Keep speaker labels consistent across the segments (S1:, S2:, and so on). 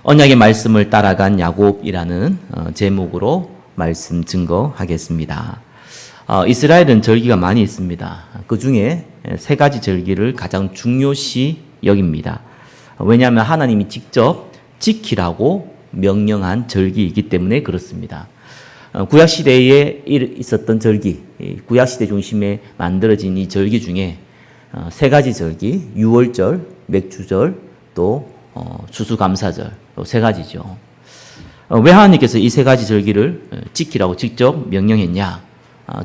S1: 언약의 말씀을 따라간 야곱이라는 제목으로 말씀 증거하겠습니다. 이스라엘은 절기가 많이 있습니다. 그 중에 세 가지 절기를 가장 중요시 여깁니다. 왜냐하면 하나님이 직접 지키라고 명령한 절기이기 때문에 그렇습니다. 구약시대에 있었던 절기, 구약시대 중심에 만들어진 이 절기 중에 세 가지 절기, 유월절, 맥주절, 또 추수감사절, 세 가지죠. 왜 하나님께서 이 세 가지 절기를 지키라고 직접 명령했냐?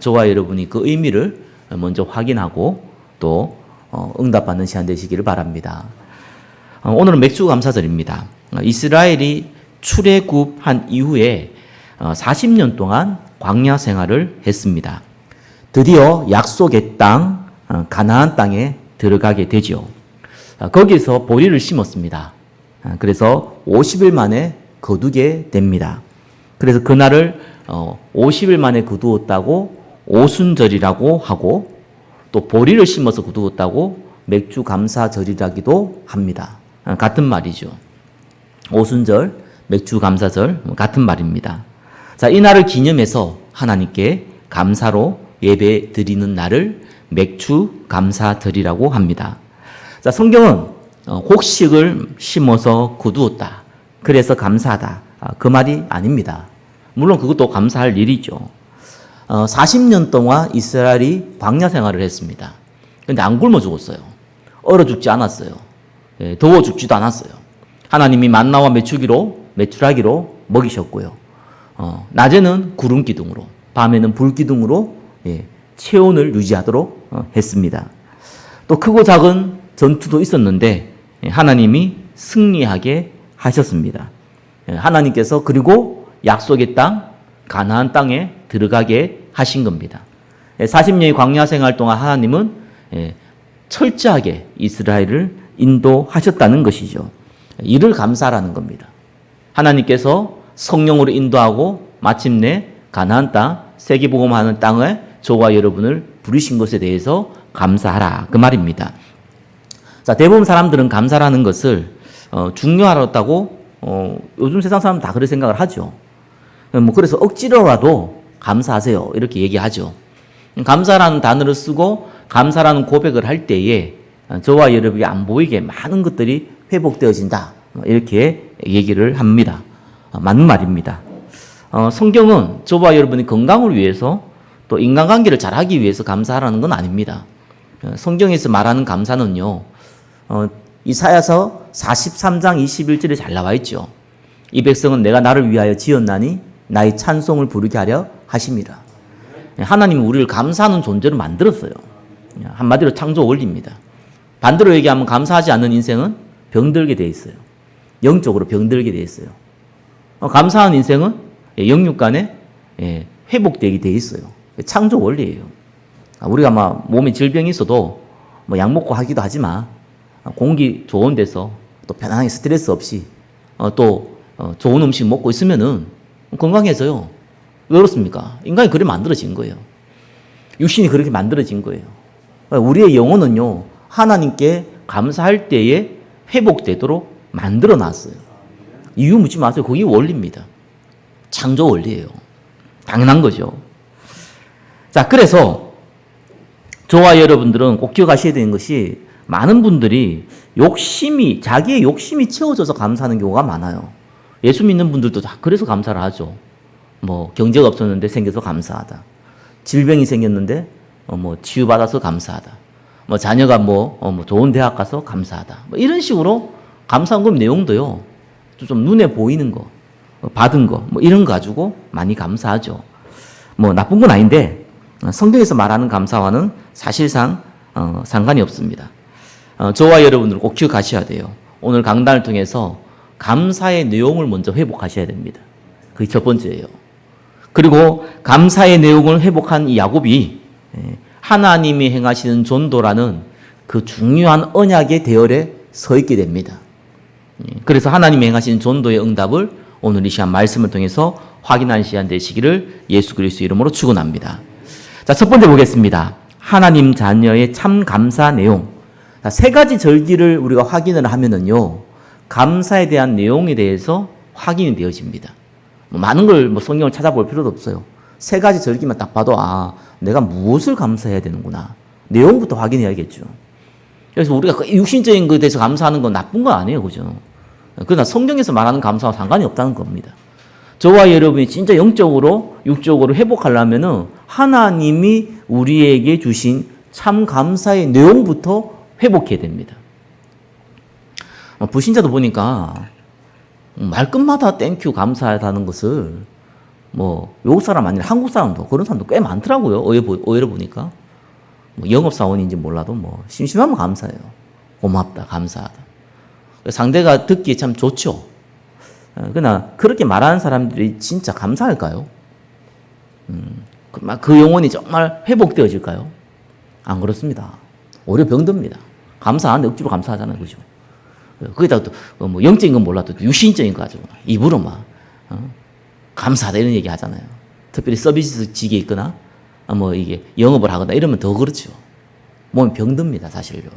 S1: 저와 여러분이 그 의미를 먼저 확인하고 또 응답받는 시간 되시기를 바랍니다. 오늘은 맥주감사절입니다. 이스라엘이 출애굽한 이후에 40년 동안 광야 생활을 했습니다. 드디어 약속의 땅, 가나안 땅에 들어가게 되죠. 거기서 보리를 심었습니다. 그래서 50일 만에 거두게 됩니다. 그래서 그날을 50일 만에 거두었다고 오순절이라고 하고 또 보리를 심어서 거두었다고 맥주감사절이라기도 합니다. 같은 말이죠. 오순절, 맥주감사절 같은 말입니다. 자, 이 날을 기념해서 하나님께 감사로 예배 드리는 날을 맥주감사절이라고 합니다. 자, 성경은 곡식을 심어서 거두었다. 그래서 감사하다. 그 말이 아닙니다. 물론 그것도 감사할 일이죠. 40년 동안 이스라엘이 광야 생활을 했습니다. 근데 안 굶어 죽었어요. 얼어 죽지 않았어요. 더워 죽지도 않았어요. 하나님이 만나와 메추라기로 먹이셨고요. 낮에는 구름 기둥으로, 밤에는 불 기둥으로 체온을 유지하도록 했습니다. 또 크고 작은 전투도 있었는데 하나님이 승리하게 하셨습니다. 하나님께서 그리고 약속의 땅, 가나안 땅에 들어가게 하신 겁니다. 40년의 광야 생활 동안 하나님은 철저하게 이스라엘을 인도하셨다는 것이죠. 이를 감사라는 겁니다. 하나님께서 성령으로 인도하고 마침내 가나안 땅, 세계복음하는 땅에 저와 여러분을 부르신 것에 대해서 감사하라 그 말입니다. 자, 대부분 사람들은 감사라는 것을 중요하다고 요즘 세상 사람은 다 그렇게 생각을 하죠. 그래서 억지로라도 감사하세요 이렇게 얘기하죠. 감사라는 단어를 쓰고 감사라는 고백을 할 때에 저와 여러분이 안 보이게 많은 것들이 회복되어진다 이렇게 얘기를 합니다. 맞는 말입니다. 성경은 저와 여러분이 건강을 위해서 또 인간관계를 잘하기 위해서 감사하라는 건 아닙니다. 성경에서 말하는 감사는요, 이사야서 43장 21절에 잘 나와 있죠. 이 백성은 내가 나를 위하여 지었나니 나의 찬송을 부르게 하려 하심이라. 하나님이 우리를 감사하는 존재로 만들었어요. 한마디로 창조 원리입니다. 반대로 얘기하면 감사하지 않는 인생은 병들게 돼 있어요. 영적으로 병들게 돼 있어요. 감사한 인생은 영육간에 회복되게 돼 있어요. 창조 원리예요. 우리가 막 몸에 질병이 있어도 뭐 약 먹고 하기도 하지만 공기 좋은 데서 또 편안하게 스트레스 없이 또 좋은 음식 먹고 있으면은 건강해져요. 왜 그렇습니까? 인간이 그렇게 만들어진 거예요. 육신이 그렇게 만들어진 거예요. 우리의 영혼은요, 하나님께 감사할 때에 회복되도록 만들어 놨어요. 이유 묻지 마세요. 그게 원리입니다. 창조 원리예요. 당연한 거죠. 자, 그래서 저와 여러분들은 꼭 기억하셔야 되는 것이 많은 분들이 자기의 욕심이 채워져서 감사하는 경우가 많아요. 예수 믿는 분들도 다 그래서 감사를 하죠. 뭐 경제가 없었는데 생겨서 감사하다. 질병이 생겼는데 치유받아서 감사하다. 뭐 자녀가 좋은 대학 가서 감사하다. 뭐 이런 식으로 감사한 그 내용도요. 좀 눈에 보이는 거, 받은 거, 이런 거 가지고 많이 감사하죠. 나쁜 건 아닌데 성경에서 말하는 감사와는 사실상 상관이 없습니다. 저와 여러분들 꼭 기억하셔야 돼요. 오늘 강단을 통해서 감사의 내용을 먼저 회복하셔야 됩니다. 그게 첫 번째예요. 그리고 감사의 내용을 회복한 이 야곱이 하나님이 행하시는 전도라는 그 중요한 언약의 대열에 서 있게 됩니다. 그래서 하나님이 행하시는 전도의 응답을 오늘 이 시간 말씀을 통해서 확인하는 시간 되시기를 예수 그리스도 이름으로 축원합니다. 자, 첫 번째 보겠습니다. 하나님 자녀의 참 감사 내용. 세 가지 절기를 우리가 확인을 하면은요, 감사에 대한 내용에 대해서 확인이 되어집니다. 많은 걸 성경을 찾아볼 필요도 없어요. 세 가지 절기만 딱 봐도 내가 무엇을 감사해야 되는구나. 내용부터 확인해야겠죠. 그래서 우리가 육신적인 것에 대해서 감사하는 건 나쁜 건 아니에요. 그죠? 그러나 성경에서 말하는 감사와 상관이 없다는 겁니다. 저와 여러분이 진짜 영적으로, 육적으로 회복하려면은 하나님이 우리에게 주신 참 감사의 내용부터 회복해야 됩니다. 불신자도 보니까 말끝마다 땡큐 감사하다는 것을 외국 사람 아니라 한국 사람도 그런 사람도 꽤 많더라고요. 의외로 보니까. 영업사원인지 몰라도 심심하면 감사해요. 고맙다, 감사하다. 상대가 듣기에 참 좋죠. 그러나 그렇게 말하는 사람들이 진짜 감사할까요? 그 영혼이 정말 회복되어질까요? 안 그렇습니다. 오히려 병듭니다. 감사하는데 억지로 감사하잖아요. 그죠? 거기다가 또 영적인 건 몰라도 유신적인 거 가지고 입으로 감사하다 이런 얘기 하잖아요. 특별히 서비스직에 있거나 이게 영업을 하거나 이러면 더 그렇죠. 몸이 병듭니다, 사실요.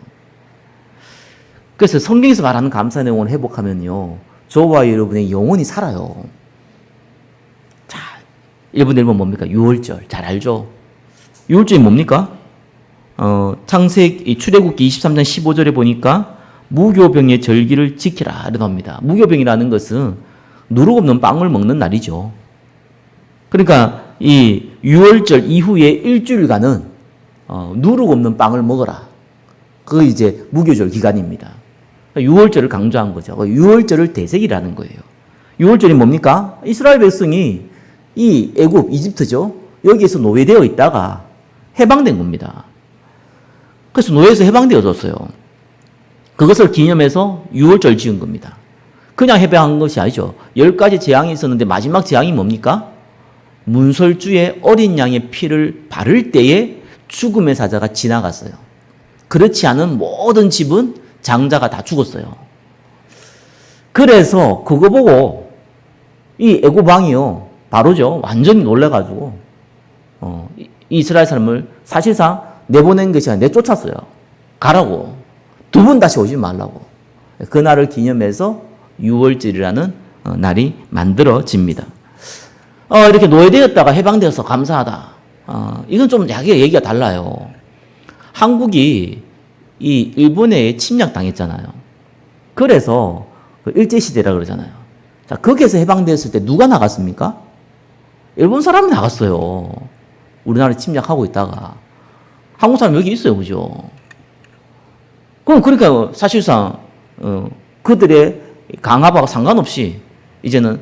S1: 그래서 성경에서 말하는 감사 내용을 회복하면요, 저와 여러분의 영혼이 살아요. 자, 1번 1번 뭡니까? 유월절. 잘 알죠? 유월절이 뭡니까? 출애굽기 23장 15절에 보니까 무교병의 절기를 지키라 이러답니다. 무교병이라는 것은 누룩 없는 빵을 먹는 날이죠. 그러니까 이 유월절 이후에 일주일간은 누룩 없는 빵을 먹어라. 그게 이제 무교절 기간입니다. 유월절을 강조한 거죠. 유월절을 대색이라는 거예요. 유월절이 뭡니까? 이스라엘 백성이 이 애굽, 이집트죠. 여기에서 노예되어 있다가 해방된 겁니다. 그래서 노예에서 해방되어졌어요. 그것을 기념해서 유월절 지은 겁니다. 그냥 해방한 것이 아니죠. 10가지 재앙이 있었는데 마지막 재앙이 뭡니까? 문설주에 어린 양의 피를 바를 때에 죽음의 사자가 지나갔어요. 그렇지 않은 모든 집은 장자가 다 죽었어요. 그래서 그거 보고 이 애굽 왕이요, 바로죠, 완전히 놀래가지고 이스라엘 사람을 사실상 내보낸 것이 아니라 내쫓았어요. 가라고. 두 번 다시 오지 말라고. 그날을 기념해서 유월절이라는 날이 만들어집니다. 이렇게 노예되었다가 해방되어서 감사하다. 이건 좀 얘기가 달라요. 한국이 이 일본에 침략당했잖아요. 그래서 일제시대라 그러잖아요. 자, 거기에서 해방되었을 때 누가 나갔습니까? 일본 사람이 나갔어요. 우리나라 침략하고 있다가. 한국 사람 여기 있어요. 그죠? 그럼 그러니까 사실상 그들의 강압하고 상관없이 이제는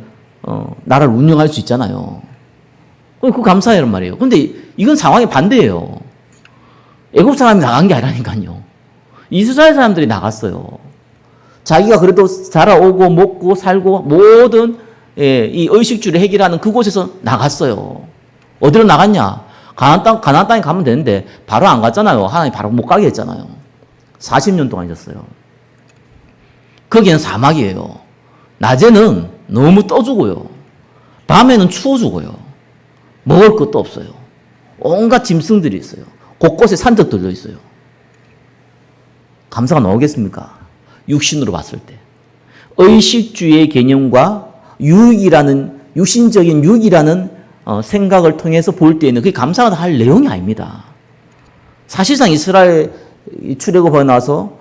S1: 나라를 운영할 수 있잖아요. 그 감사해란 말이에요. 근데 이건 상황이 반대예요. 애국 사람이 나간 게 아니라니까요. 이스라엘 사람들이 나갔어요. 자기가 그래도 자라오고 먹고 살고 모든 이 의식주를 해결하는 그곳에서 나갔어요. 어디로 나갔냐? 가나안 땅에 가면 되는데 바로 안 갔잖아요. 하나님 바로 못 가게 했잖아요. 40년 동안 있었어요. 거기는 사막이에요. 낮에는 너무 떠 죽어요. 밤에는 추워 죽어요. 먹을 것도 없어요. 온갖 짐승들이 있어요. 곳곳에 산적들도 있어요. 감사가 나오겠습니까? 육신으로 봤을 때. 의식주의 개념과 육신적인 유익이라는 생각을 통해서 볼 때에는 그게 감사가 할 내용이 아닙니다. 사실상 이스라엘 출애굽하고 나서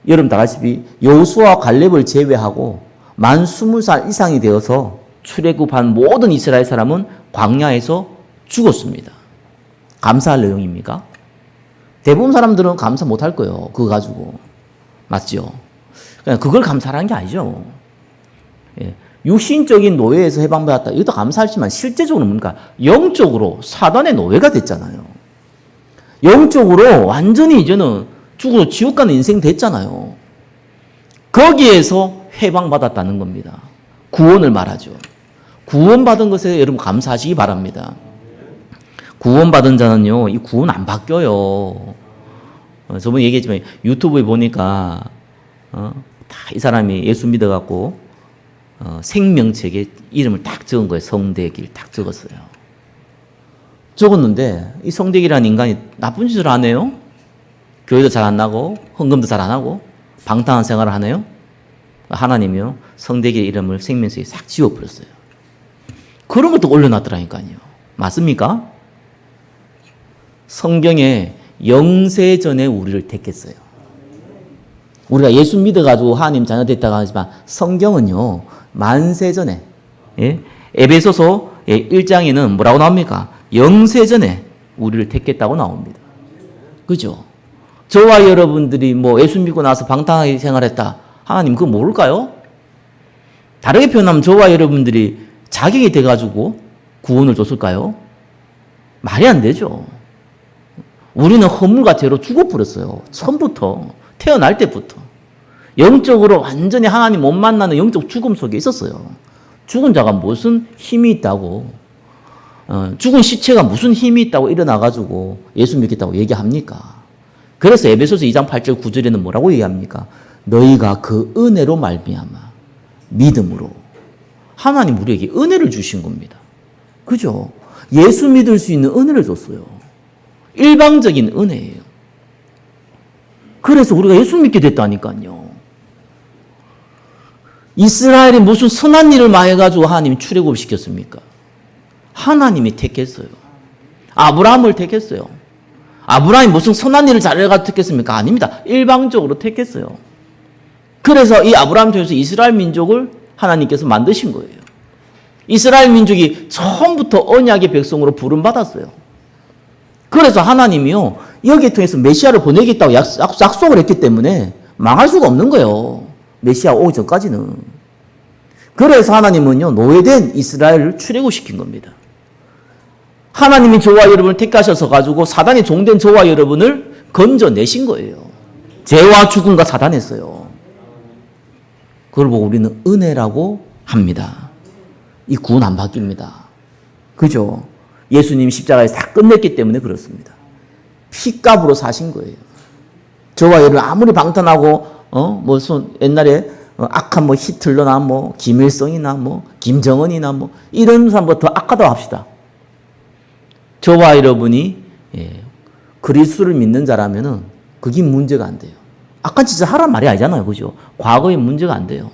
S1: 여러분 다 아시다시피 여호수아와 갈렙을 제외하고 만 20살 이상이 되어서 출애굽한 모든 이스라엘 사람은 광야에서 죽었습니다. 감사할 내용입니까? 대부분 사람들은 감사 못할 거예요. 그거 가지고. 맞죠? 그걸 감사하는 게 아니죠. 예. 육신적인 노예에서 해방받았다. 이것도 감사하지만 실제적으로 뭡니까? 영적으로 사단의 노예가 됐잖아요. 영적으로 완전히 이제는 죽어서 지옥 가는 인생 됐잖아요. 거기에서 해방받았다는 겁니다. 구원을 말하죠. 구원받은 것에 여러분 감사하시기 바랍니다. 구원받은 자는요, 이 구원 안 바뀌어요. 저번에 얘기했지만 유튜브에 보니까 다 이 사람이 예수 믿어갖고 생명책에 이름을 딱 적은 거예요. 성대길 딱 적었어요. 적었는데 이 성대길이라는 인간이 나쁜 짓을 안 해요. 교회도 잘 안 나고 헌금도 잘 안 하고 방탕한 생활을 하네요. 하나님이요 성대의 이름을 생명책에 싹 지워버렸어요. 그런 것도 올려놨더라니까요. 맞습니까? 성경에 영세 전에 우리를 택했어요. 우리가 예수 믿어가지고 하나님 자녀 됐다고 하지만 성경은요 만세 전에 에베소서 1장에는 뭐라고 나옵니까? 영세 전에 우리를 택했다고 나옵니다. 그죠? 저와 여러분들이 뭐 예수 믿고 나서 방탕하게 생활했다. 하나님 그거 모를까요? 다르게 표현하면 저와 여러분들이 자격이 돼가지고 구원을 줬을까요? 말이 안 되죠. 우리는 허물과 죄로 죽어버렸어요. 처음부터 태어날 때부터 영적으로 완전히 하나님 못 만나는 영적 죽음 속에 있었어요. 죽은 자가 무슨 힘이 있다고 죽은 시체가 무슨 힘이 있다고 일어나가지고 예수 믿겠다고 얘기합니까? 그래서 에베소서 2장 8절 9절에는 뭐라고 얘기합니까? 너희가 그 은혜로 말미암아 믿음으로 하나님 우리에게 은혜를 주신 겁니다. 그죠? 예수 믿을 수 있는 은혜를 줬어요. 일방적인 은혜예요. 그래서 우리가 예수 믿게 됐다니까요. 이스라엘이 무슨 선한 일을 많이 해가지고 하나님이 출애굽시켰습니까? 하나님이 택했어요. 아브라함을 택했어요. 아브라함이 무슨 선한 일을 잘해가지고 택했습니까? 아닙니다. 일방적으로 택했어요. 그래서 이 아브라함 통해서 이스라엘 민족을 하나님께서 만드신 거예요. 이스라엘 민족이 처음부터 언약의 백성으로 부름받았어요. 그래서 하나님이요 여기에 통해서 메시아를 보내겠다고 약속을 했기 때문에 망할 수가 없는 거예요. 메시아 오기 전까지는. 그래서 하나님은요 노예된 이스라엘을 출애굽시킨 겁니다. 하나님이 저와 여러분을 택하셔서 가지고 사단의 종된 저와 여러분을 건져내신 거예요. 죄와 죽음과 사단했어요. 그걸 보고 우리는 은혜라고 합니다. 이 구원 안 바뀝니다. 그죠? 예수님이 십자가에서 다 끝냈기 때문에 그렇습니다. 피값으로 사신 거예요. 저와 여러분 아무리 방탄하고 무슨 옛날에 악한 뭐 히틀러나 뭐 김일성이나 뭐 김정은이나 뭐 이런 사람보다 더 악하다고 합시다. 저와 여러분이 그리스도를 믿는 자라면은 그게 문제가 안 돼요. 악한 짓을 하란 말이 아니잖아요. 그죠? 과거에 문제가 안 돼요.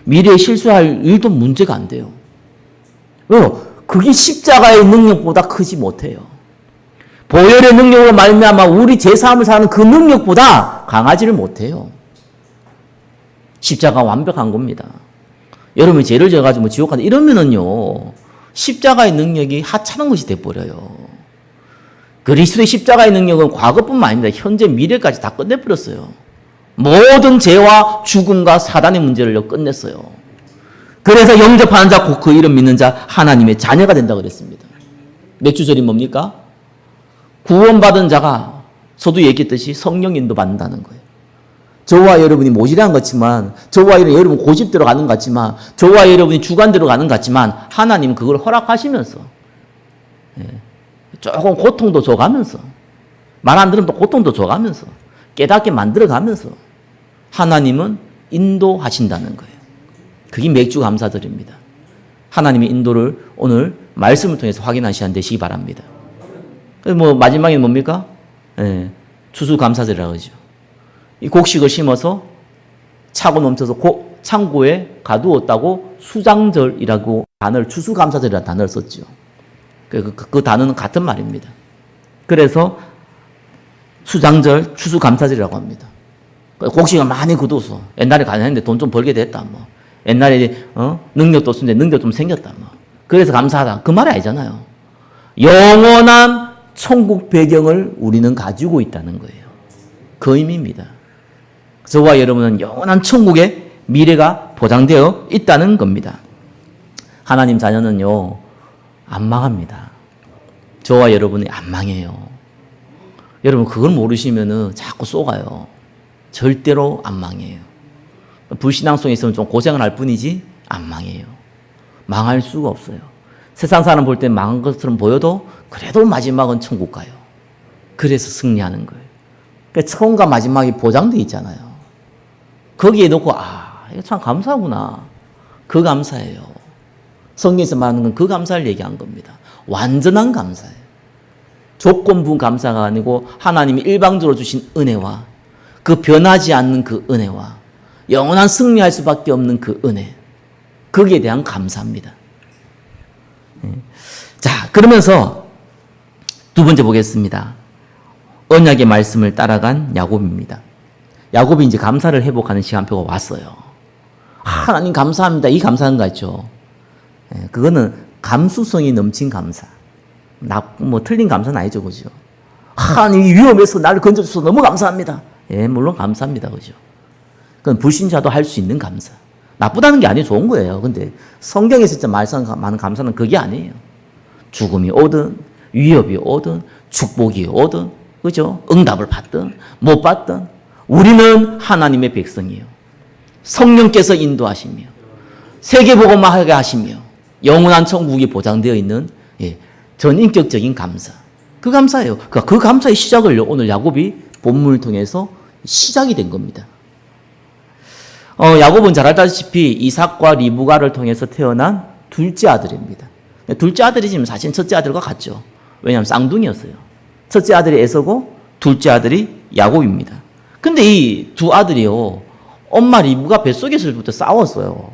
S1: 미래에 실수할 일도 문제가 안 돼요. 왜요? 그게 십자가의 능력보다 크지 못해요. 보혈의 능력으로 말미암아 우리 제사함을 사는 그 능력보다 강하지를 못해요. 십자가 완벽한 겁니다. 여러분이 죄를 져가지고 뭐 지옥 간다 이러면은요 십자가의 능력이 하찮은 것이 돼버려요. 그리스도의 십자가의 능력은 과거뿐만 아닙니다. 현재 미래까지 다 끝내버렸어요. 모든 죄와 죽음과 사단의 문제를 끝냈어요. 그래서 영접하는 자, 곧 그 이름 믿는 자 하나님의 자녀가 된다고 그랬습니다. 몇 주절이 뭡니까? 구원받은 자가 저도 얘기했듯이 성령 인도 받는다는 거예요. 저와 여러분이 모질한 것 같지만 저와 여러분 고집대로 가는 것 같지만 저와 여러분이 주관대로 가는 것 같지만 하나님은 그걸 허락하시면서 조금 고통도 줘가면서 말 안 들으면 또 고통도 줘가면서 깨닫게 만들어가면서 하나님은 인도하신다는 거예요. 그게 맥주 감사드립니다. 하나님의 인도를 오늘 말씀을 통해서 확인하시는 되시기 바랍니다. 뭐 마지막에 뭡니까? 추수감사절이라고 하죠. 이 곡식을 심어서 차고 넘쳐서 창고에 가두었다고 수장절이라고 단어를 추수감사절이라는 단어를 썼죠. 그 단어는 같은 말입니다. 그래서 수장절, 추수감사절이라고 합니다. 곡식을 많이 거둬서 옛날에 가난했는데 돈 좀 벌게 됐다. 뭐 옛날에 능력도 없었는데 능력 좀 생겼다. 뭐 그래서 감사하다. 그 말이 아니잖아요. 영원한 천국 배경을 우리는 가지고 있다는 거예요. 그 의미입니다. 저와 여러분은 영원한 천국의 미래가 보장되어 있다는 겁니다. 하나님 자녀는요 안 망합니다. 저와 여러분이 안 망해요. 여러분 그걸 모르시면은 자꾸 쏘가요. 절대로 안 망해요. 불신앙 속에 있으면 좀 고생을 할 뿐이지 안 망해요. 망할 수가 없어요. 세상 사람 볼 때 망한 것처럼 보여도 그래도 마지막은 천국 가요. 그래서 승리하는 거예요. 그러니까 처음과 마지막이 보장되어 있잖아요. 거기에 놓고 이거 참 감사하구나. 그 감사예요. 성경에서 말하는 건 그 감사를 얘기한 겁니다. 완전한 감사예요. 조건부 감사가 아니고 하나님이 일방적으로 주신 은혜와 그 변하지 않는 그 은혜와 영원한 승리할 수밖에 없는 그 은혜. 거기에 대한 감사입니다. 자, 그러면서 두 번째 보겠습니다. 언약의 말씀을 따라간 야곱입니다. 야곱이 이제 감사를 회복하는 시간표가 왔어요. 하나님 감사합니다. 이 감사한 거 있죠. 그거는 감수성이 넘친 감사. 뭐 틀린 감사는 아니죠, 그죠? 하나님이 위험해서 나를 건져줘서 너무 감사합니다. 예, 물론 감사합니다, 그죠? 그건 불신자도 할 수 있는 감사. 나쁘다는 게 아니에요, 좋은 거예요. 근데 성경에서 진짜 말씀하는 감사는 그게 아니에요. 죽음이 오든 위협이 오든 축복이 오든 그죠? 응답을 받든 못 받든 우리는 하나님의 백성이에요. 성령께서 인도하시며 세계복음화하게 하시며 영원한 천국이 보장되어 있는 전인격적인 감사. 그 감사예요. 그 감사의 시작을 오늘 야곱이 본문을 통해서 시작이 된 겁니다. 야곱은 잘 알다시피 이삭과 리브가를 통해서 태어난 둘째 아들입니다. 둘째 아들이지만 사실 첫째 아들과 같죠. 왜냐하면 쌍둥이였어요. 첫째 아들이 에서고 둘째 아들이 야곱입니다. 근데 이 두 아들이요, 엄마 리브가 뱃속에 있을 때부터 싸웠어요.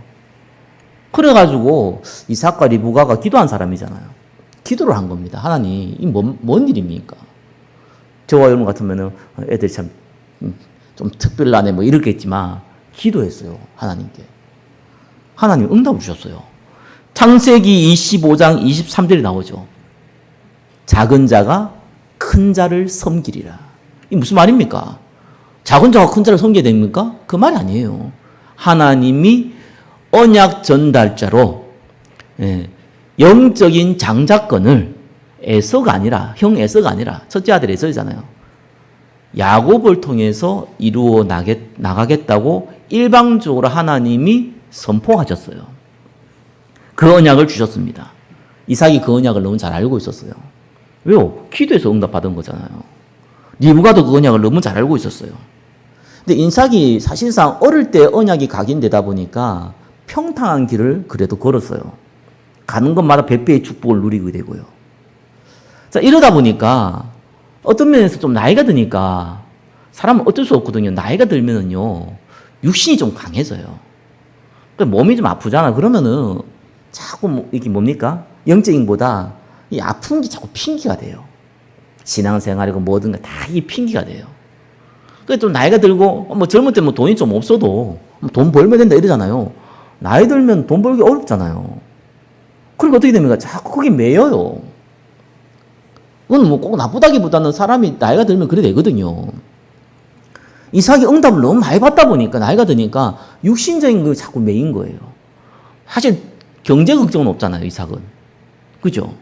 S1: 그래가지고 이삭과 리브가가 기도한 사람이잖아요. 기도를 한 겁니다. 하나님, 이 뭔 일입니까? 저와 여러분 같으면은 애들이 참 좀 특별하네 뭐 이렇겠지만 기도했어요. 하나님께. 하나님 응답을 주셨어요. 창세기 25장 23절이 나오죠. 작은 자가 큰 자를 섬기리라. 이 무슨 말입니까? 작은 자가 큰 자를 섬겨야 됩니까? 그 말이 아니에요. 하나님이 언약 전달자로 영적인 장자권을 에서가 아니라, 형 에서가 아니라, 첫째 아들 에서잖아요. 야곱을 통해서 이루어 나가겠다고 일방적으로 하나님이 선포하셨어요. 그 언약을 주셨습니다. 이삭이 그 언약을 너무 잘 알고 있었어요. 왜요? 기도해서 응답받은 거잖아요. 리브가도 그 언약을 너무 잘 알고 있었어요. 근데 이삭이 사실상 어릴 때 언약이 각인되다 보니까 평탄한 길을 그래도 걸었어요. 가는 곳마다 백배의 축복을 누리게 되고요. 자, 이러다 보니까 어떤 면에서 좀 나이가 드니까 사람은 어쩔 수 없거든요. 나이가 들면은요, 육신이 좀 강해져요. 몸이 좀 아프잖아. 그러면은 자꾸 이게 뭡니까? 영적인 보다 이 아픈 게 자꾸 핑계가 돼요. 신앙생활이고 뭐든가 다 이 핑계가 돼요. 그래서 좀 나이가 들고 뭐 젊을 때 뭐 돈이 좀 없어도 돈 벌면 된다 이러잖아요. 나이 들면 돈 벌기 어렵잖아요. 그러니까 어떻게 됩니까? 자꾸 거기 매여요. 그건 뭐 꼭 나쁘다기보다는 사람이 나이가 들면 그래 되거든요. 이삭이 응답을 너무 많이 받다 보니까 나이가 드니까 육신적인 걸 자꾸 매인 거예요. 사실 경제 걱정은 없잖아요, 이삭은. 그죠?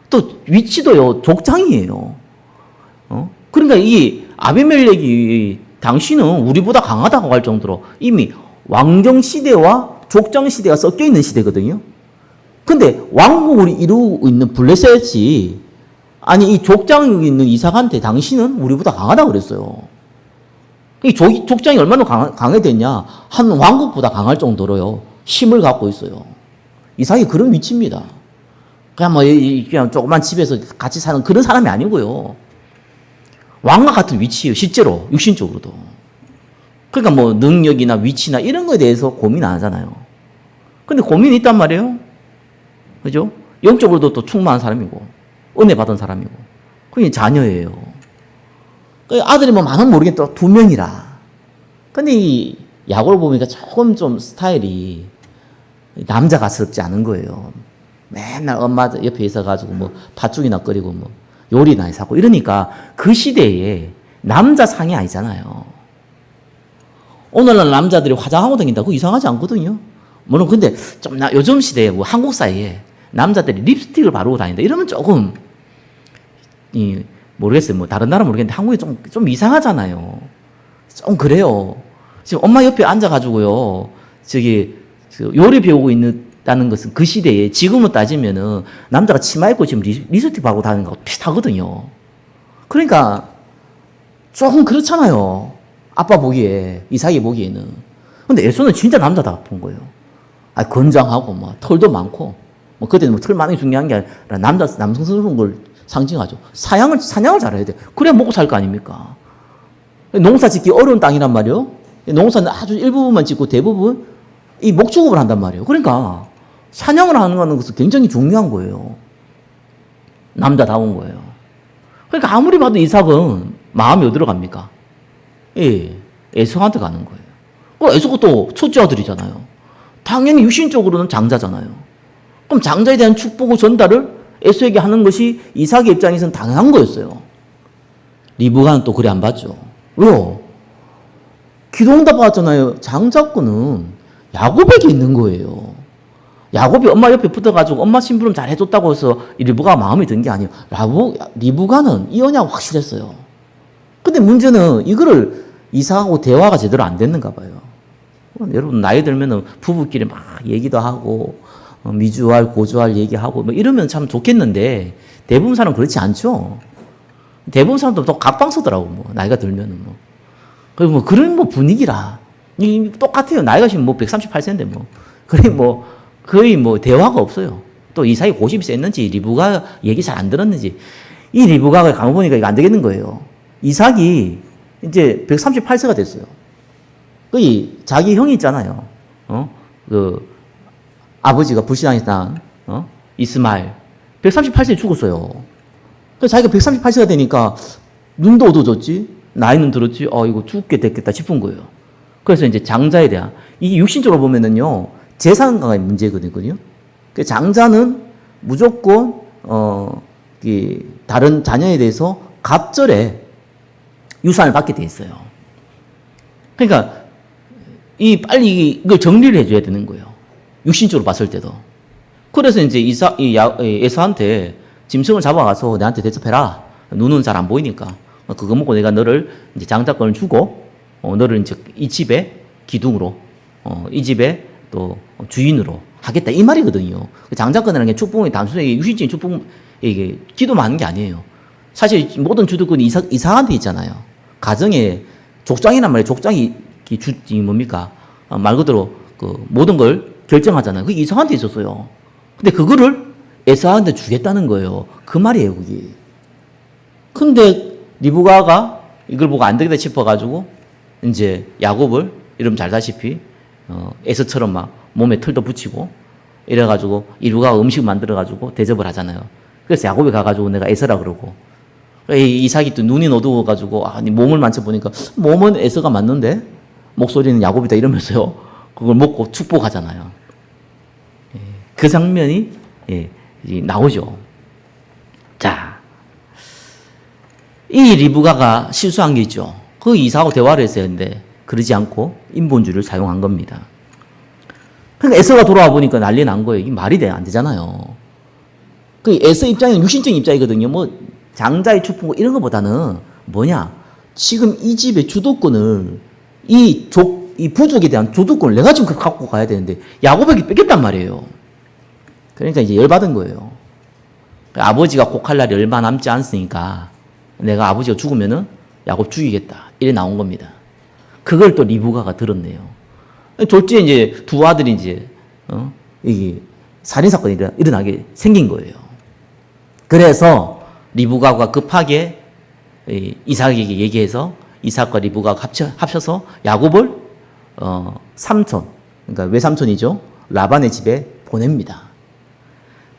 S1: 또 위치도요, 족장이에요. 그러니까 이 아비멜렉이 당신은 우리보다 강하다고 할 정도로 이미 왕정 시대와 족장 시대가 섞여 있는 시대거든요. 근데 왕국을 이루고 있는 블레셋이 아니 이 족장에 있는 이삭한테 당신은 우리보다 강하다고 그랬어요. 이 족장이 얼마나 강해졌냐? 한 왕국보다 강할 정도로요 힘을 갖고 있어요. 이삭이 그런 위치입니다. 그냥 그냥 조그만 집에서 같이 사는 그런 사람이 아니고요. 왕과 같은 위치예요. 실제로 육신적으로도. 그러니까 뭐 능력이나 위치나 이런 거에 대해서 고민 안 하잖아요. 근데 고민이 있단 말이에요. 그죠? 영적으로도 또 충만한 사람이고 은혜 받은 사람이고 그게 자녀예요. 아들이 뭐 많은 모르겠다. 2명이라. 근데 이 야곱을 보니까 조금 좀 스타일이 남자가스럽지 않은 거예요. 맨날 엄마 옆에 있어가지고 뭐 팥죽이나 끓이고 뭐 요리나 사고 이러니까 그 시대에 남자 상이 아니잖아요. 오늘날 남자들이 화장하고 다닌다. 그거 이상하지 않거든요. 물론 근데 좀 요즘 시대에 뭐 한국 사이에 남자들이 립스틱을 바르고 다닌다. 이러면 조금 모르겠어요. 뭐 다른 나라 모르겠는데 한국이 좀 이상하잖아요. 좀 그래요. 지금 엄마 옆에 앉아가지고요. 요리 배우고 있다는 것은 그 시대에 지금은 따지면은 남자가 치마 입고 지금 립스틱 바르고 다니는 거 비슷하거든요. 그러니까 조금 그렇잖아요. 아빠 보기에, 이삭이 보기에는. 근데 에서는 진짜 남자다 본 거예요. 건장하고 뭐 털도 많고 뭐 그때는 뭐 털 많은 게 중요한 게 아니라 남성스러운 걸 상징하죠. 사냥을 잘해야 돼. 그래야 먹고 살 거 아닙니까? 농사 짓기 어려운 땅이란 말이요. 농사는 아주 일부분만 짓고 대부분 이 목축업을 한단 말이에요. 그러니까 사냥을 하는 것은 굉장히 중요한 거예요. 남자다운 거예요. 그러니까 아무리 봐도 이삭은 마음이 어디로 갑니까? 예, 에서한테 가는 거예요. 에서가 또 첫째 아들이잖아요. 당연히 육신적으로는 장자잖아요. 그럼 장자에 대한 축복과 전달을 에서에게 하는 것이 이삭의 입장에서는 당연한 거였어요. 리브가는 또 그래 안 봤죠. 왜요? 기도응답 받았잖아요. 장자권은 야곱에게 있는 거예요. 야곱이 엄마 옆에 붙어가지고 엄마 심부름 잘 해줬다고 해서 리브가가 마음이 든 게 아니에요. 리브가는 이 언약 확실했어요. 근데 문제는 이거를 이삭하고 대화가 제대로 안 됐는가 봐요. 여러분 나이 들면은 부부끼리 막 얘기도 하고 미주알 고주알 얘기하고 뭐 이러면 참 좋겠는데 대부분 사람은 그렇지 않죠. 대부분 사람도 또 각방서더라고 뭐 나이가 들면은 뭐 그리고 뭐 그런 뭐 분위기라 똑같아요. 나이가 지금 뭐 138세인데 뭐 그래 뭐 거의 뭐 대화가 없어요. 또 이삭이 고집이 셌는지 리브가 얘기 잘 안 들었는지 이 리브가가 가만 보니까 이거 안 되겠는 거예요. 이삭이 이제 138세가 됐어요. 그 자기 형이 있잖아요. 그 아버지가 불신앙했던 이스마엘 138세에 죽었어요. 그래서 자기가 138세가 되니까 눈도 어두워졌지, 나이는 들었지, 이거 죽게 됐겠다 싶은 거예요. 그래서 이제 장자에 대한 이게 육신적으로 보면은요 재산가의 문제거든요. 그 장자는 무조건 다른 자녀에 대해서 갑절에 유산을 받게 돼 있어요. 그러니까 빨리 이걸 정리를 해줘야 되는 거예요. 육신적으로 봤을 때도. 그래서 이제 에서한테 짐승을 잡아가서 내한테 대접해라. 눈은 잘 안 보이니까. 그거 먹고 내가 너를 이제 장자권을 주고, 너를 이제 이 집의 기둥으로, 이 집의 또 주인으로 하겠다. 이 말이거든요. 장자권이라는 게 축복이 단순히 육신적인 축복, 이게 기도만 하는 게 아니에요. 사실 모든 주도권이 이삭한테 있잖아요. 가정에 족장이란 말이에요. 족장이 뭡니까? 말 그대로 그 모든 걸 결정하잖아요. 그게 이삭한테 있었어요. 근데 그거를 에사한테 주겠다는 거예요. 그 말이에요, 그게. 근데 리브가가 이걸 보고 안 되겠다 싶어가지고 이제 야곱을 이러면 잘다시피 에서처럼 막 몸에 털도 붙이고 이래가지고 리브가가 음식 만들어가지고 대접을 하잖아요. 그래서 야곱이 가가지고 내가 에서라 그러고 이삭이 또 눈이 어두워가지고 몸을 만져보니까 몸은 에서가 맞는데 목소리는 야곱이다 이러면서요. 그걸 먹고 축복하잖아요. 그 장면이 나오죠. 자, 이 리브가가 실수한 게 있죠. 그 이삭하고 대화를 했어야 했는데 그러지 않고 인본주의를 사용한 겁니다. 그러니까 에서가 돌아와 보니까 난리 난 거예요. 이게 말이 안 되잖아요. 그 에서 입장은 육신적인 입장이거든요. 뭐 장자의 축복 이런 것보다는 지금 이 집의 주도권을 이 부족에 대한 주도권을 내가 지금 갖고 가야 되는데 야곱에게 뺏겼단 말이에요. 그러니까 이제 열받은 거예요. 아버지가 곡할 날이 얼마 남지 않으니까 내가 아버지가 죽으면은 야곱 죽이겠다. 이래 나온 겁니다. 그걸 또 리브가가 들었네요. 졸지에 이제 두 아들이 이제 이게 살인사건이 일어나게 생긴 거예요. 그래서 리브가가 급하게 이삭에게 얘기해서 이삭과 리브가가 합쳐서 야곱을 삼촌, 그러니까 외삼촌이죠. 라반의 집에 보냅니다.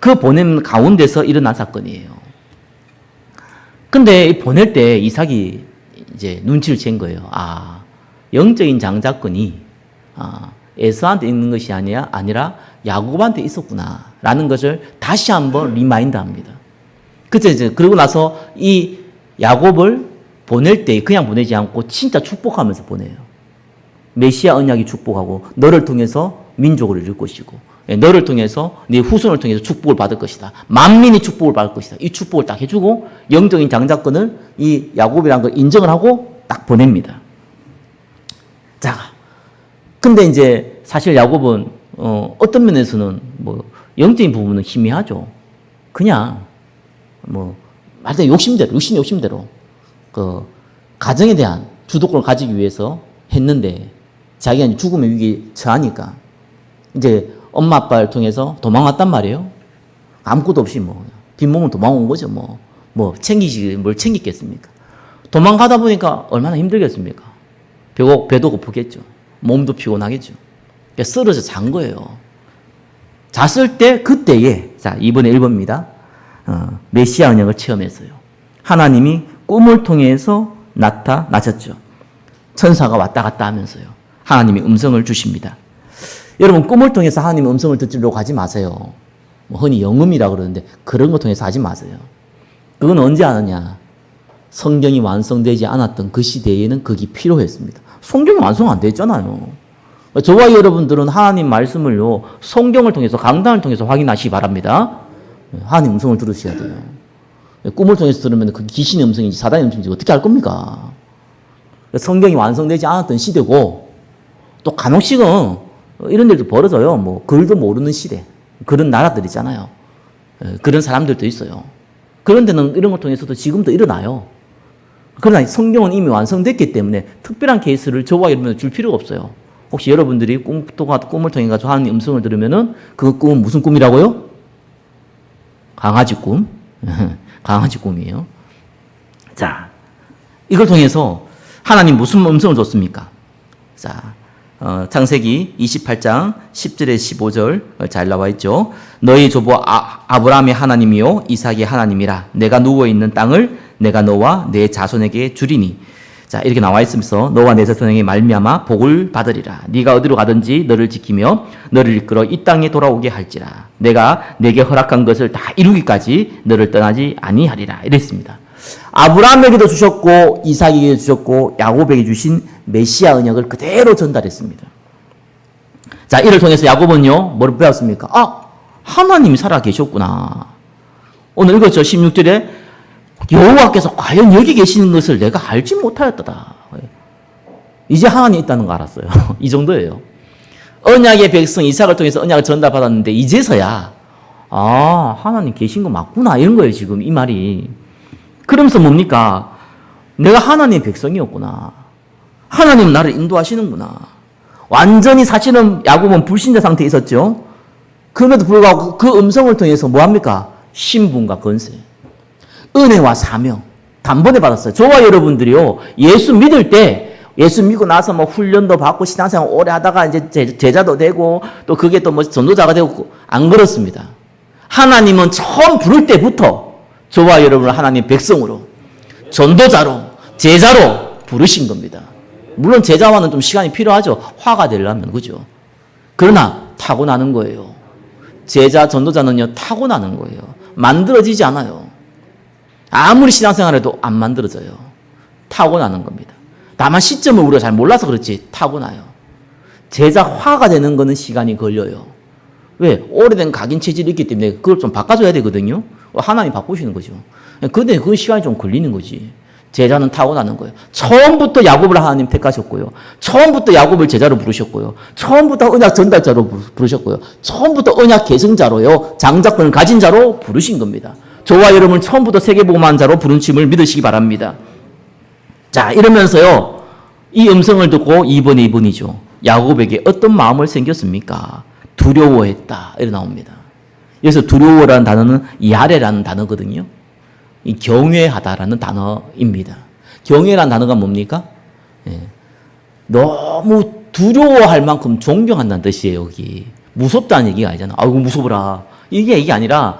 S1: 그 보냄 가운데서 일어난 사건이에요. 근데 보낼 때 이삭이 이제 눈치를 챈 거예요. 영적인 장자권이 에서한테 있는 것이 아니라 야곱한테 있었구나. 라는 것을 다시 한번 리마인드 합니다. 그리고 나서 이 야곱을 보낼 때 그냥 보내지 않고 진짜 축복하면서 보내요. 메시아 언약이 축복하고 너를 통해서 민족을 이룰 것이고 너를 통해서 네 후손을 통해서 축복을 받을 것이다. 만민이 축복을 받을 것이다. 이 축복을 딱 해주고 영적인 장자권을 이 야곱이라는 걸 인정을 하고 딱 보냅니다. 자, 근데 이제 사실 야곱은 어떤 면에서는 뭐 영적인 부분은 희미하죠. 그냥 말대로 육신의 욕심대로 그 가정에 대한 주도권을 가지기 위해서 했는데 자기가 이제 죽음의 위기에 처하니까 이제 엄마 아빠를 통해서 도망왔단 말이에요. 아무것도 없이 뒷몸을 도망온 거죠. 뭘 챙기겠습니까? 도망가다 보니까 얼마나 힘들겠습니까? 배도 고프겠죠. 몸도 피곤하겠죠. 그러니까 쓰러져 잔 거예요. 잤을 때 그때에 자 이번에 1번입니다. 메시아 언약을 체험했어요. 하나님이 꿈을 통해서 나타나셨죠. 천사가 왔다 갔다 하면서요. 하나님이 음성을 주십니다. 여러분 꿈을 통해서 하나님의 음성을 듣으려고 하지 마세요. 뭐 흔히 영음이라고 그러는데 그런 거 통해서 하지 마세요. 그건 언제 하느냐. 성경이 완성되지 않았던 그 시대에는 그게 필요했습니다. 성경이 완성 안 됐잖아요. 저와 여러분들은 하나님 말씀을요, 성경을 통해서, 강단을 통해서 확인하시기 바랍니다. 하나님 음성을 들으셔야 돼요. 꿈을 통해서 들으면 그 귀신의 음성인지 사단의 음성인지 어떻게 알 겁니까? 성경이 완성되지 않았던 시대고, 또 간혹씩은 이런 일도 벌어져요. 뭐, 글도 모르는 시대. 그런 나라들 있잖아요. 그런 사람들도 있어요. 그런 데는 이런 걸 통해서도 지금도 일어나요. 그러나 성경은 이미 완성됐기 때문에 특별한 케이스를 저와 여러분한테 줄 필요가 없어요. 혹시 여러분들이 꿈을 통해 가지고 하나님 음성을 들으면은 그 꿈은 무슨 꿈이라고요? 강아지 꿈. 강아지 꿈이에요. 자, 이걸 통해서 하나님 무슨 음성을 줬습니까? 자, 창세기 28장 10절에 15절 잘 나와 있죠. 너희 조부 아브라함의 하나님이요 이삭의 하나님이라. 내가 누워 있는 땅을 내가 너와 내 자손에게 주리니. 자, 이렇게 나와 있으면서 너와 내 자손에게 말미암아 복을 받으리라. 네가 어디로 가든지 너를 지키며 너를 이끌어 이 땅에 돌아오게 할지라. 내가 내게 허락한 것을 다 이루기까지 너를 떠나지 아니하리라. 이랬습니다. 아브라함에게도 주셨고 이삭에게 주셨고 야곱에게 주신 메시아 언약을 그대로 전달했습니다. 자, 이를 통해서 야곱은요 뭘 배웠습니까? 하나님이 살아 계셨구나. 오늘 읽었죠. 16절에 여호와께서 과연 여기 계시는 것을 내가 알지 못하였다. 이제 하나님이 있다는 거 알았어요. 이 정도예요. 언약의 백성 이삭을 통해서 언약을 전달받았는데 이제서야 하나님 계신 거 맞구나 이런 거예요. 지금 이 말이. 그러면서 뭡니까? 내가 하나님의 백성이었구나. 하나님 나를 인도하시는구나. 완전히 사실은 야곱은 불신자 상태에 있었죠. 그럼에도 불구하고 그 음성을 통해서 뭐합니까? 신분과 권세, 은혜와 사명 단번에 받았어요. 저와 여러분들이요 예수 믿을 때 예수 믿고 나서 뭐 훈련도 받고 신앙생활 오래 하다가 이제 제자도 되고 또 그게 또 뭐 전도자가 되고 안 그렇습니다. 하나님은 처음 부를 때부터 저와 여러분을 하나님 백성으로 전도자로 제자로 부르신 겁니다. 물론 제자와는 좀 시간이 필요하죠. 화가 되려면 그죠. 그러나 타고나는 거예요. 제자 전도자는요 타고나는 거예요. 만들어지지 않아요. 아무리 신앙생활해도 안 만들어져요. 타고나는 겁니다. 다만 시점을 우리가 잘 몰라서 그렇지 타고나요. 제자화가 되는 거는 시간이 걸려요. 왜? 오래된 각인 체질이 있기 때문에 그걸 좀 바꿔줘야 되거든요. 하나님 바꾸시는 거죠. 근데 그 시간이 좀 걸리는 거지. 제자는 타고나는 거예요. 처음부터 야곱을 하나님 택하셨고요. 처음부터 야곱을 제자로 부르셨고요. 처음부터 언약 전달자로 부르셨고요. 처음부터 언약 계승자로요. 장자권을 가진 자로 부르신 겁니다. 저와 여러분 처음부터 세계복음한 자로 부르심을 믿으시기 바랍니다. 자, 이러면서요. 이 음성을 듣고 2번에 2번이죠. 야곱에게 어떤 마음을 생겼습니까? 두려워했다. 이렇게 나옵니다. 여기서 두려워라는 단어는 야레라는 단어거든요. 이 경외하다라는 단어입니다. 경외라는 단어가 뭡니까? 너무 두려워할 만큼 존경한다는 뜻이에요, 여기. 무섭다는 얘기가 아니잖아. 아이고, 무서워라. 이게 아니라,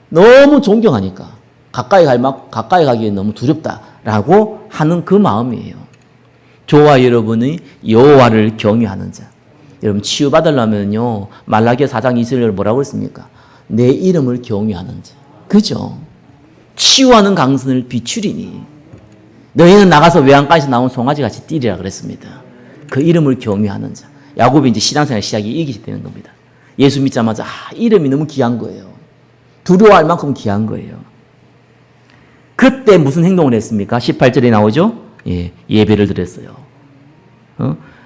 S1: 너무 존경하니까. 가까이 가기에 너무 두렵다라고 하는 그 마음이에요. 저와 여러분이 여호와를 경외하는 자. 여러분, 치유받으려면요, 말라기야 4장 20절을 뭐라고 했습니까? 내 이름을 경외하는 자. 그죠? 치유하는 강선을 비추리니 너희는 나가서 외양간에서 나온 송아지같이 뛰리라 그랬습니다. 그 이름을 경외하는 자. 야곱이 이제 신앙생활 시작이 이기게 되는 겁니다. 예수 믿자마자 이름이 너무 귀한 거예요. 두려워할 만큼 귀한 거예요. 그때 무슨 행동을 했습니까? 18절에 나오죠. 예배를 드렸어요.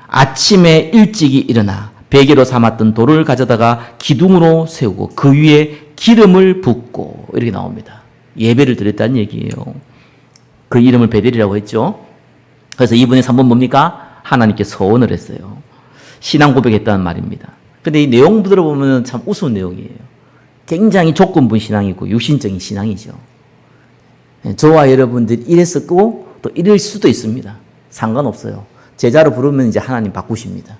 S1: 아침에 일찍이 일어나 베개로 삼았던 돌을 가져다가 기둥으로 세우고 그 위에 기름을 붓고 이렇게 나옵니다. 예배를 드렸다는 얘기예요. 그 이름을 베델이라고 했죠. 그래서 2번에 3번 뭡니까? 하나님께 서원을 했어요. 신앙 고백했다는 말입니다. 근데 이 내용 들어보면 참 우스운 내용이에요. 굉장히 조건부 신앙이고 육신적인 신앙이죠. 저와 여러분들이 이랬었고 또 이럴 수도 있습니다. 상관없어요. 제자로 부르면 이제 하나님 바꾸십니다.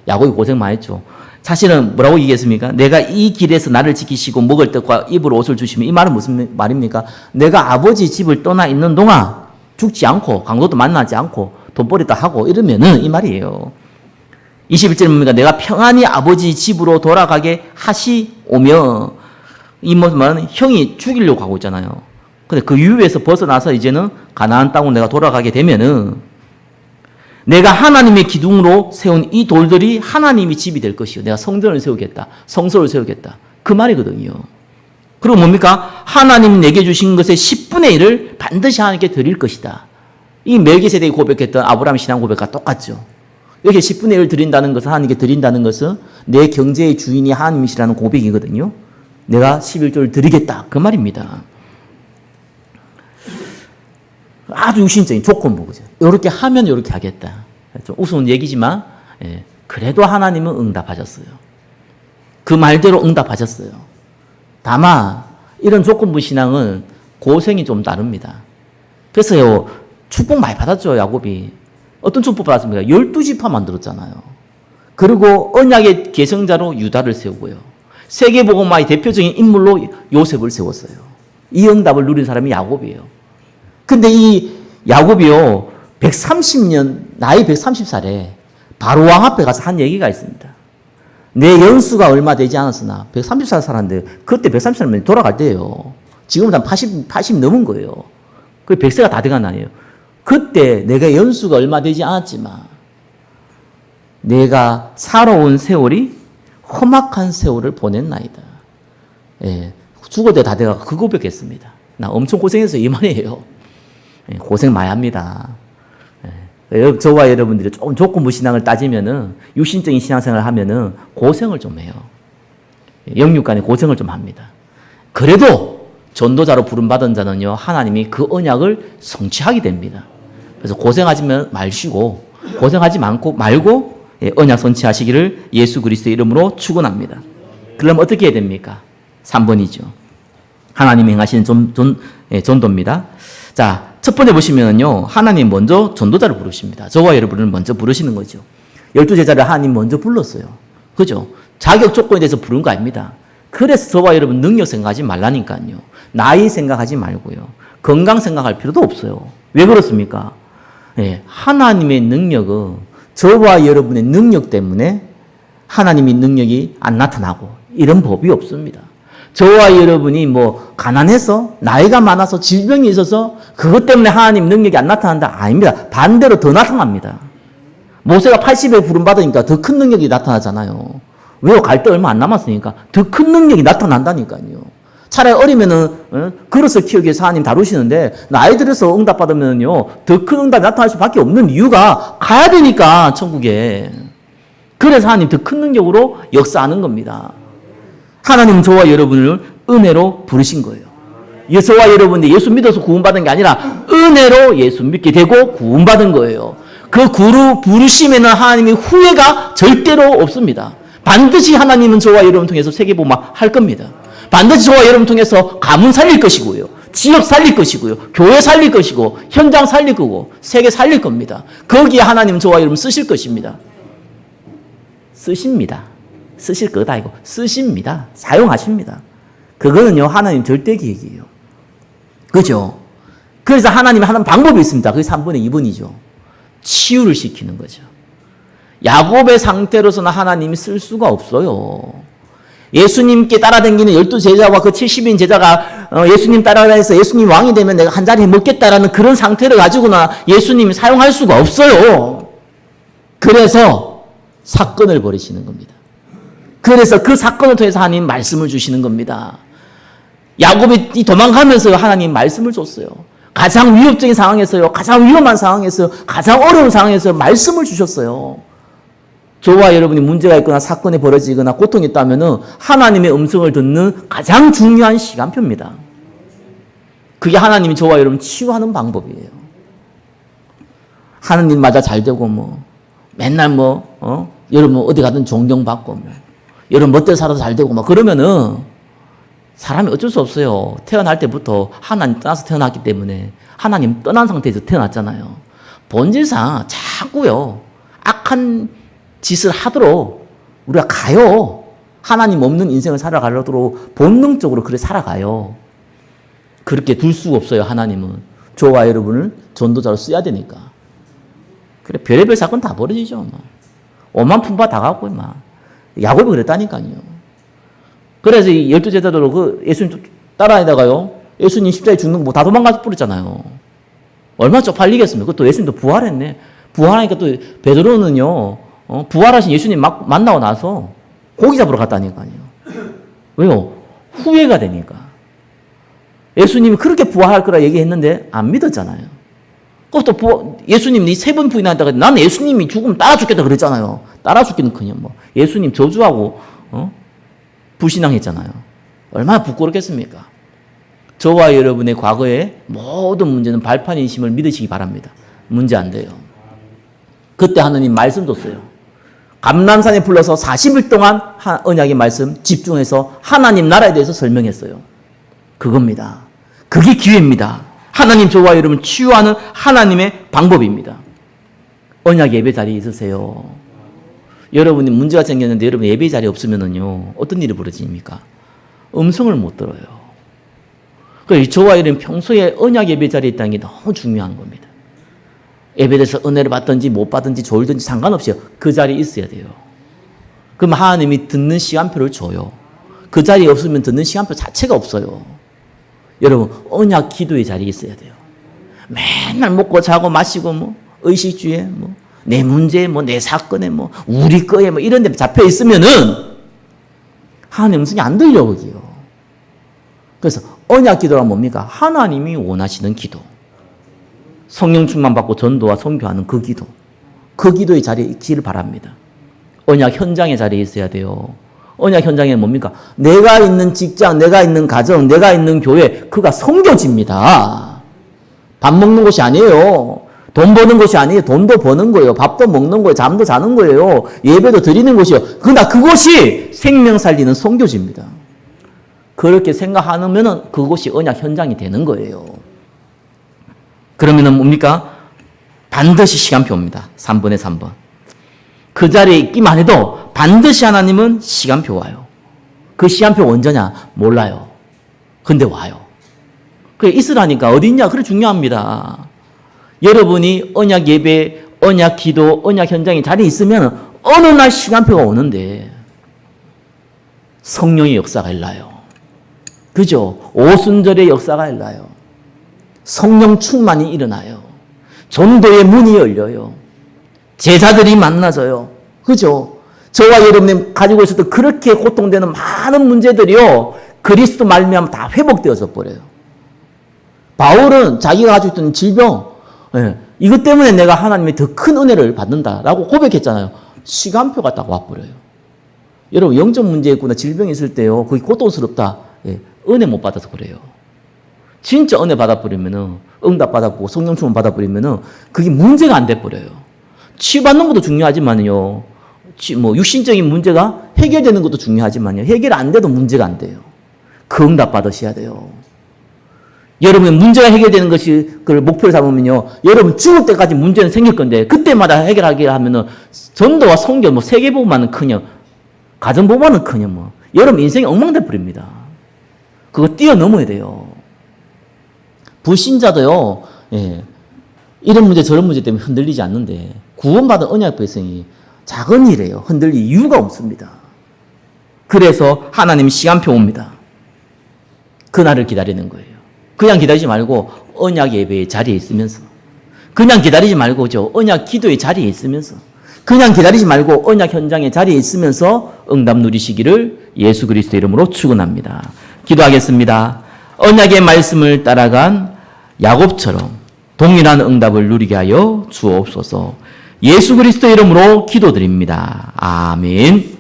S1: 야곱이 고생 많이 했죠. 사실은 뭐라고 얘기했습니까? 내가 이 길에서 나를 지키시고 먹을 떡과 입을 옷을 주시면, 이 말은 무슨 말입니까? 내가 아버지 집을 떠나 있는 동안 죽지 않고 강도도 만나지 않고 돈벌이도 하고 이러면은 이 말이에요. 21절은 뭡니까? 내가 평안히 아버지 집으로 돌아가게 하시오며, 이 말은 형이 죽이려고 하고 있잖아요. 근데 그 유배에서 벗어나서 이제는 가나안 땅으로 내가 돌아가게 되면은 내가 하나님의 기둥으로 세운 이 돌들이 하나님의 집이 될 것이요. 내가 성전을 세우겠다. 성소를 세우겠다. 그 말이거든요. 그리고 뭡니까? 하나님 내게 주신 것의 10분의 1을 반드시 하나님께 드릴 것이다. 이 멜기세덱이 고백했던 아브라함 신앙 고백과 똑같죠. 이렇게 10분의 1을 드린다는 것은, 하나님께 드린다는 것은 내 경제의 주인이 하나님이시라는 고백이거든요. 내가 11조를 드리겠다. 그 말입니다. 아주 유신적인 조건부거죠. 이렇게 하면 이렇게 하겠다. 좀 우스운 얘기지만, 그래도 하나님은 응답하셨어요. 그 말대로 응답하셨어요. 다만 이런 조건부 신앙은 고생이 좀 다릅니다. 그래서요, 축복 많이 받았죠, 야곱이. 어떤 축복 받았습니까? 12지파 만들었잖아요. 그리고 언약의 계승자로 유다를 세우고요. 세계복음화의 대표적인 인물로 요셉을 세웠어요. 이 응답을 누린 사람이 야곱이에요. 근데 이 야곱이요, 130년, 나이 130살에 바로왕 앞에 가서 한 얘기가 있습니다. 내 연수가 얼마 되지 않았으나 130살 살았는데, 그때 130살이면 돌아갈 때예요. 지금은 한 80 넘은 거예요. 그 100세가 다 돼간 아니에요. 그때 내가 연수가 얼마 되지 않았지만 내가 살아온 세월이 험악한 세월을 보냈나이다. 죽을 때 다 돼가 그 고백했습니다. 나 엄청 고생해서 이 말이에요. 고생 많이 합니다. 저와 여러분들이 조금 조건부 신앙을 따지면은, 육신적인 신앙생활을 하면은 고생을 좀 해요. 영육 간에 고생을 좀 합니다. 그래도 전도자로 부름받은 자는요, 하나님이 그 언약을 성취하게 됩니다. 그래서 고생하지 마시고, 고생하지 말고 언약 성취하시기를 예수 그리스도의 이름으로 축원합니다. 그럼 어떻게 해야 됩니까? 3번이죠. 하나님이 행하시는 전도입니다. 자, 첫 번째 보시면요, 하나님 먼저 전도자를 부르십니다. 저와 여러분을 먼저 부르시는 거죠. 12제자를 하나님 먼저 불렀어요. 그죠? 자격 조건에 대해서 부른 거 아닙니다. 그래서 저와 여러분 능력 생각하지 말라니까요. 나이 생각하지 말고요. 건강 생각할 필요도 없어요. 왜 그렇습니까? 하나님의 능력은 저와 여러분의 능력 때문에 하나님의 능력이 안 나타나고 이런 법이 없습니다. 저와 여러분이 뭐 가난해서, 나이가 많아서, 질병이 있어서 그것 때문에 하나님 능력이 안 나타난다? 아닙니다. 반대로 더 나타납니다. 모세가 80에 부름받으니까 더 큰 능력이 나타나잖아요. 왜요? 갈 때 얼마 안 남았으니까 더 큰 능력이 나타난다니까요. 차라리 어리면은 그릇을 키우기 위해서 하나님 다루시는데, 나이 들어서 응답받으면요 더 큰 응답이 나타날 수밖에 없는 이유가 가야 되니까, 천국에. 그래서 하나님 더 큰 능력으로 역사하는 겁니다. 하나님은 저와 여러분을 은혜로 부르신 거예요. 저와 여러분이 예수 믿어서 구원받은 게 아니라 은혜로 예수 믿게 되고 구원받은 거예요. 그 부르심에는 하나님의 후회가 절대로 없습니다. 반드시 하나님은 저와 여러분 통해서 세계복음화 할 겁니다. 반드시 저와 여러분 통해서 가문 살릴 것이고요. 지역 살릴 것이고요. 교회 살릴 것이고, 현장 살릴 거고, 세계 살릴 겁니다. 거기에 하나님은 저와 여러분 쓰실 것입니다. 쓰십니다. 쓰실 거다 이거. 쓰십니다. 사용하십니다. 그거는요, 하나님 절대 계획이에요. 그죠? 그래서 하나님이 하는 방법이 있습니다. 그게 3분의 2번이죠. 치유를 시키는 거죠. 야곱의 상태로서는 하나님이 쓸 수가 없어요. 예수님께 따라다니는 12제자와 그 70인 제자가 예수님 따라다니면서 예수님 왕이 되면 내가 한 자리 먹겠다라는 그런 상태를 가지고는 예수님이 사용할 수가 없어요. 그래서 사건을 벌이시는 겁니다. 그래서 그 사건을 통해서 하나님 말씀을 주시는 겁니다. 야곱이 도망가면서 하나님 말씀을 줬어요. 가장 위협적인 상황에서요, 가장 위험한 상황에서, 가장 어려운 상황에서 말씀을 주셨어요. 저와 여러분이 문제가 있거나 사건이 벌어지거나 고통이 있다면 하나님의 음성을 듣는 가장 중요한 시간표입니다. 그게 하나님이 저와 여러분 치유하는 방법이에요. 하나님마다 잘 되고 맨날 여러분 어디 가든 존경받고 여러분 멋대로 살아서 잘 되고 그러면은 사람이 어쩔 수 없어요. 태어날 때부터 하나님 떠나서 태어났기 때문에, 하나님 떠난 상태에서 태어났잖아요. 본질상 자꾸요 악한 짓을 하도록 우리가 가요. 하나님 없는 인생을 살아가도록 본능적으로 그렇게 살아가요. 그렇게 둘 수가 없어요. 하나님은 저와 여러분을 전도자로 써야 되니까. 그래 별의별 사건 다 벌어지죠. 오만 품바 다 갖고 야곱이 그랬다니까요. 그래서 이 12제자도로 그 예수님 따라다니다가요. 예수님 십자가에 죽는 거 다 도망가 버렸잖아요. 얼마나 쪽팔리겠습니까? 그것도 예수님도 부활했네. 부활하니까 또 베드로는요. 부활하신 예수님 만나고 나서 고기 잡으러 갔다니까요. 왜요? 후회가 되니까. 예수님이 그렇게 부활할 거라 얘기했는데 안 믿었잖아요. 그것도 예수님이 3번 부인한다고 나는 예수님이 죽으면 따라 죽겠다 그랬잖아요. 따라 죽기는 그냥 예수님 저주하고 불신앙했잖아요. 얼마나 부끄럽겠습니까? 저와 여러분의 과거의 모든 문제는 발판이심을 믿으시기 바랍니다. 문제 안 돼요. 그때 하나님 말씀 줬어요. 감람산에 불러서 40일 동안 언약의 말씀 집중해서 하나님 나라에 대해서 설명했어요. 그겁니다. 그게 기회입니다. 하나님 저와 여러분 치유하는 하나님의 방법입니다. 언약 예배 자리에 있으세요. 여러분이 문제가 생겼는데 여러분 예배 자리에 없으면은요 어떤 일이 벌어집니까? 음성을 못 들어요. 그래서 저와 여러분 평소에 언약 예배 자리에 있다는 게 너무 중요한 겁니다. 예배에서 은혜를 받든지 못 받든지 졸든지 상관없이 그 자리에 있어야 돼요. 그럼 하나님이 듣는 시간표를 줘요. 그 자리에 없으면 듣는 시간표 자체가 없어요. 여러분 언약 기도의 자리에 있어야 돼요. 맨날 먹고 자고 마시고 의식주에 내 문제에 내 사건에 우리 거에 이런 데 잡혀 있으면은 하나님 음성이 안 들려 거기요. 그래서 언약 기도란 뭡니까? 하나님이 원하시는 기도. 성령 충만 받고 전도와 선교하는 그 기도. 그 기도의 자리에 있기를 바랍니다. 언약 현장의 자리에 있어야 돼요. 언약 현장에는 뭡니까? 내가 있는 직장, 내가 있는 가정, 내가 있는 교회, 그가 섬겨집니다. 밥 먹는 곳이 아니에요. 돈 버는 것이 아니에요. 돈도 버는 거예요. 밥도 먹는 거예요. 잠도 자는 거예요. 예배도 드리는 곳이에요. 그러나 그것이 생명 살리는 선교지입니다. 그렇게 생각하면 그것이 언약 현장이 되는 거예요. 그러면은 뭡니까? 반드시 시간표입니다. 3분의 3번. 그 자리에 있기만 해도 반드시 하나님은 시간표 와요. 그 시간표 언제냐? 몰라요. 근데 와요. 그게 있으라니까. 어디 있냐? 그래 중요합니다. 여러분이 언약 예배, 언약 기도, 언약 현장에 자리에 있으면 어느 날 시간표가 오는데 성령의 역사가 일어나요. 그죠? 오순절의 역사가 일어나요. 성령 충만이 일어나요. 전도의 문이 열려요. 제자들이 만나져요. 그죠? 저와 여러분이 가지고 있었던 그렇게 고통되는 많은 문제들이요. 그리스도 말미암아 다 회복되어서 버려요. 바울은 자기가 가지고 있던 질병, 이것 때문에 내가 하나님의 더 큰 은혜를 받는다라고 고백했잖아요. 시간표가 딱 와버려요. 여러분 영적 문제 있구나 질병이 있을 때요. 그게 고통스럽다. 은혜 못 받아서 그래요. 진짜 은혜 받아버리면은 응답 받아보고 성령 충만 받아버리면은 그게 문제가 안 돼버려요. 치유받는 것도 중요하지만요. 육신적인 문제가 해결되는 것도 중요하지만요. 해결 안 돼도 문제가 안 돼요. 그 응답 받으셔야 돼요. 여러분의 문제가 해결되는 것이 그걸 목표를 삼으면요. 여러분 죽을 때까지 문제는 생길 건데 그때마다 해결하게 하면은 전도와 선교 세계복음만은 커녕 가정복음만은 커녕 여러분 인생이 엉망돼 버립니다. 그거 뛰어넘어야 돼요. 불신자도요. 이런 문제 저런 문제 때문에 흔들리지 않는데 구원받은 언약 백성이 작은 일이에요. 흔들릴 이유가 없습니다. 그래서 하나님이 시간표 옵니다. 그날을 기다리는 거예요. 그냥 기다리지 말고 언약 예배의 자리에 있으면서 그냥 기다리지 말고 언약 기도의 자리에 있으면서 그냥 기다리지 말고 언약 현장의 자리에 있으면서 응답 누리시기를 예수 그리스도 이름으로 축원합니다. 기도하겠습니다. 언약의 말씀을 따라간 야곱처럼 동일한 응답을 누리게 하여 주옵소서. 예수 그리스도 이름으로 기도드립니다. 아멘.